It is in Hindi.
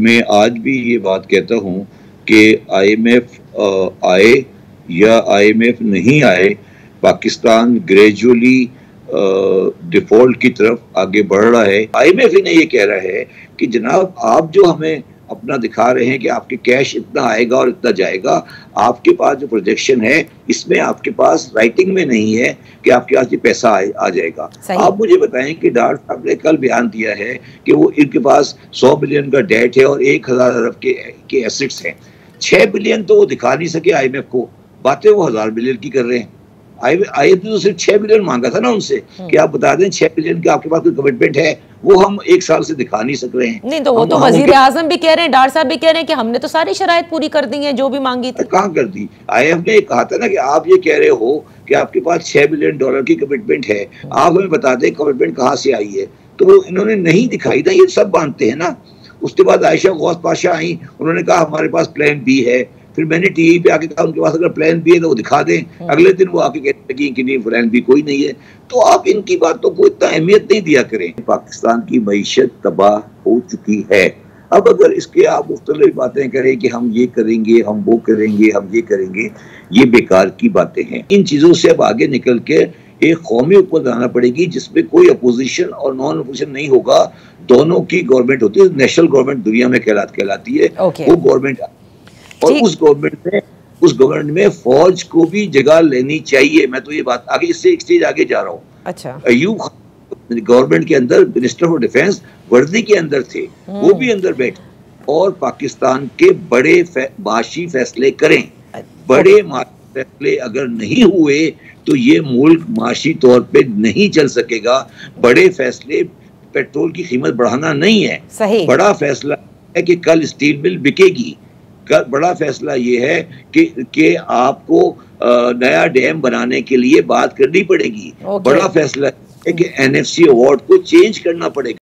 मैं आज भी ये बात कहता हूँ कि आईएमएफ आए या आईएमएफ नहीं आए, पाकिस्तान ग्रेजुअली डिफॉल्ट की तरफ आगे बढ़ रहा है। आईएमएफ ही ने ये कह रहा है कि जनाब आप जो हमें अपना दिखा रहे हैं कि आपके कैश इतना आएगा और इतना जाएगा, आपके पास जो प्रोजेक्शन है इसमें आपके पास राइटिंग में नहीं है कि आपके पास ये पैसा आ जाएगा। आप मुझे बताएं कि डॉक्टर साहब ने कल बयान दिया है कि वो इनके पास 100 बिलियन का डेट है और 1000 अरब के एसेट्स हैं। 6 बिलियन तो वो दिखा नहीं सके आईएमएफ को, बातें वो 1000 बिलियन की कर रहे हैं। आईएमएफ ने तो सिर्फ 6 बिलियन मांगा था ना उनसे कि आप बता दें 6 बिलियन का आपके पास कोई कमिटमेंट है, वो हम 1 साल से दिखा नहीं सक रहे हैं। नहीं तो वो तो वजीर आजम भी कह रहे हैं, डॉक्टर साहब भी कह रहे हैं कि हमने तो सारी शराइत पूरी कर दी है जो भी मांगी थी। कहाँ कर दी? आईएमएफ ने कहा था ना कि आप ये कह रहे हो कि आपके पास 6 बिलियन डॉलर की कमिटमेंट है, आप हमें बता दें कमिटमेंट कहाँ से आई है। तो वो इन्होंने नहीं दिखाई था, ये सब मानते हैं ना। उसके बाद आयशा गौस पाशा आई, उन्होंने कहा हमारे पास प्लान बी है। फिर मैंने टीवी पे आके कहा उनके पास अगर प्लान बी है तो वो दिखा दें। अगले दिन वो आके कहते हैं कि नहीं प्लान बी कोई नहीं है। तो आप इनकी बातों को इतना अहमियत नहीं दिया करें। पाकिस्तान की मईशत तबाह हो चुकी है। अब अगर इसके आप मुख्तलिफ बातें करें कि हम ये करेंगे, हम वो करेंगे, हम ये करेंगे, ये बेकार की बातें हैं। इन चीज़ों से अब आगे निकल के एक कौमी हुकूमत बनाना पड़ेगी जिसमें कोई अपोजिशन और नॉन अपोजिशन नहीं होगा। दोनों की गवर्नमेंट होती है, नेशनल गवर्नमेंट दुनिया में कहलाती है। वो गवर्नमेंट और उस गवर्नमेंट में फौज को भी जगह लेनी चाहिए। मैं तो ये बात आगे इससे एक स्टेज आगे जा रहा हूँ। अच्छा, अयूब गवर्नमेंट के अंदर मिनिस्टर ऑफ डिफेंस वर्दी के अंदर थे, वो भी अंदर बैठे और पाकिस्तान के बड़े माशी फैसले करें। बड़े माशी फैसले अगर नहीं हुए तो ये मुल्क माशी तौर पे नहीं चल सकेगा। बड़े फैसले पेट्रोल की कीमत बढ़ाना नहीं है, सही। बड़ा फैसला है कि कल स्टील मिल बिकेगी। बड़ा फैसला ये है कि आपको नया डैम बनाने के लिए बात करनी पड़ेगी। बड़ा फैसला है कि एनएफसी अवार्ड को चेंज करना पड़ेगा।